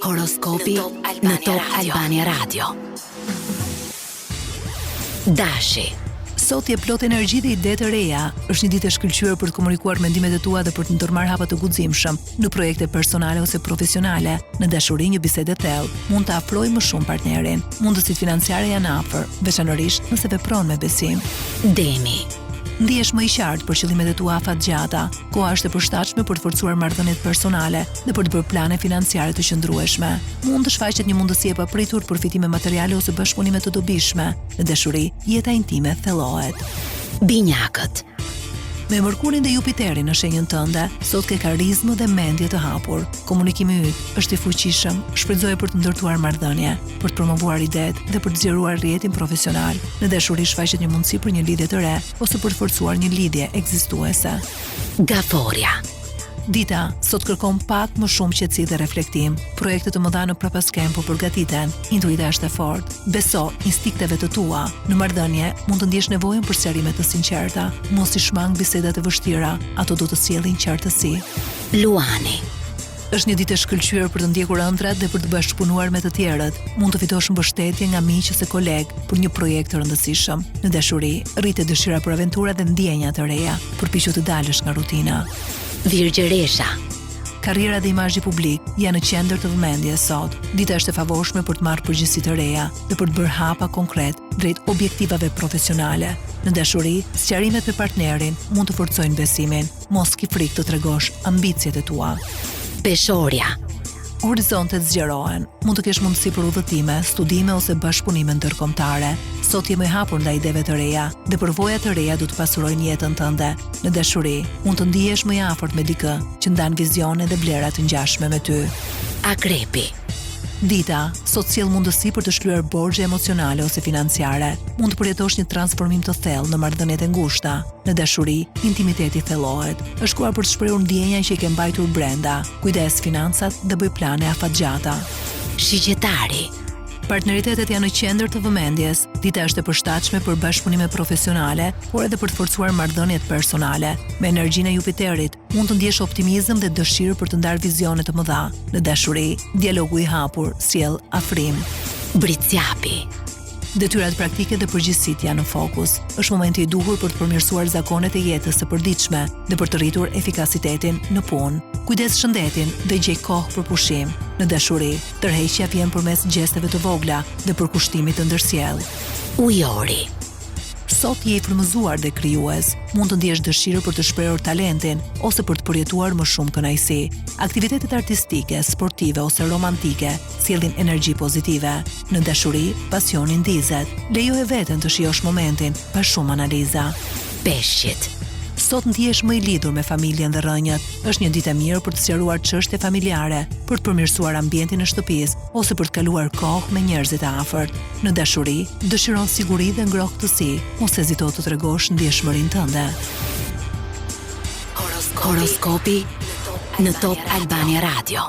Horoskopi në Top Albania Radio. Dashi. Sot je plot energji dhe ide të reja. Është një ditë e shkëlqyer për të komunikuar mendimet e tua dhe për të ndërmarrë hapa të guximshëm në projekte personale ose profesionale. Në dashuri, një bisedë e thellë mund të afrojë më shumë partnerin. Mundësitë financiare janë afër, veçanërisht nëse vepron me besim. Demi. Ndihesh më i qartë për qëllimet e tua afatgjata. Koha është e përshtatshme për të forcuar marrëdhëniet personale dhe për të bërë plane financiare të qëndrueshme. Mund të shfaqet një mundësi e papritur për fitime materiale ose bashkëpunime të dobishme. Në dashuri, jeta intime thellohet. Binjakët. Me Mërkurin dhe Jupiterin në shenjën tënde, sot ke karizmë dhe mendje të hapur. Komunikimi yt është i fuqishëm, shfrytëzoje për të ndërtuar marrëdhënie, për të promovuar idetë dhe për të zgjeruar rrjetin profesional. Në dashuri shfaqet një mundësi për një lidhje të re ose për të forcuar një lidhje ekzistuese. Gaforia. Dita, sot kërkon pak më shumë qetësi dhe reflektim. Projekte të mëdha në prapaskem po përgatiten. Intuita është e fortë. Beso instinkteve të tua. Në marrëdhënie mund të ndjesh nevojën për sqarime të sinqerta. Mos i shmang bisedat e vështira, ato do të sjellin qartësi. Luani. Është një ditë e shkëlqyer për të ndjekur ëndrat dhe për të bashkëpunuar me të tjerët. Mund të fitosh mbështetje nga miq ose koleg për një projekt të rëndësishëm. Në dashuri, rritet dëshira për aventura dhe ndjenja të reja. Përpiqu të dalësh nga rutina. Virgjeresha. Karriera dhe imazhi publik janë në qendër të vëmendjes sot. Dita është e favorshme për të marrë përgjegjësi të reja dhe për të bërë hapa konkret drejt objektivave profesionale. Në dashuri, sqarimet me partnerin mund të forcojnë besimin. Mos ki frikë të tregosh ambicjet e tua. Peshorja. Horizontet zgjerohen. Mund të kesh mundësi për udhëtime, studime ose bashkëpunime ndërkombëtare. Sot je më i hapur ndaj ideve të reja dhe përvoja të reja do të pasurojnë jetën tënde. Në dashuri, mund të ndihesh më i afërt me dikë që ndan vizione dhe vlera të ngjashme me ty. Akrepi. Dita, sot sjell mundësi për të shlyer borxhe emocionale ose financiare. Mund të përjetosh një transformim të thellë në marrëdhëniet e ngushta. Në dashuri, intimiteti thellohet. Është koha për të shprehur ndjenja që i ke mbajtur brenda. Kujdes financat dhe bëj plane afatgjata. Shigjetari. Partneritetet janë në qendër të vëmendjes. Dita është e përshtatshme për bashkëpunime profesionale, por edhe për të forcuar marrëdhëniet personale. Me energjinë e Jupiterit, mund të ndjesh optimizëm dhe dëshirë për të ndarë vizione të mëdha. Në dashuri, dialogu i hapur sjell afrim. Britsjapi. Detyrat praktike dhe përgjegjësitë janë në fokus. Është momenti i duhur për të përmirësuar zakonet e jetës së përditshme dhe për të rritur efikasitetin në punë. Kujdes shëndetin dhe gjej kohë për pushim. Në dashuri, tërheqja vjen përmes gjesteve të vogla dhe përkushtimit të ndërsjellë. Ujori. Sot je i frymëzuar dhe krijues. Mund të ndjesh dëshirë për të shprehur talentin ose për të përjetuar më shumë kënaqësi. Aktivitetet artistike, sportive ose romantike sjellin energji pozitive. Në dashuri, pasioni ndizet. Lejoje veten të shijosh momentin pa shumë analiza. Peshqit. Sot ndihesh më i lidhur me familjen dhe rrënjët. Është një ditë e mirë për të sqaruar çështje familjare, për të përmirësuar ambientin e shtëpisë ose për të kaluar kohë me njerëzit e afërt. Në dashuri, dëshiron siguri dhe ngrohtësi. Mos hezito të tregosh ndjeshmërinë tënde. Horoskopi në Top Albania Radio.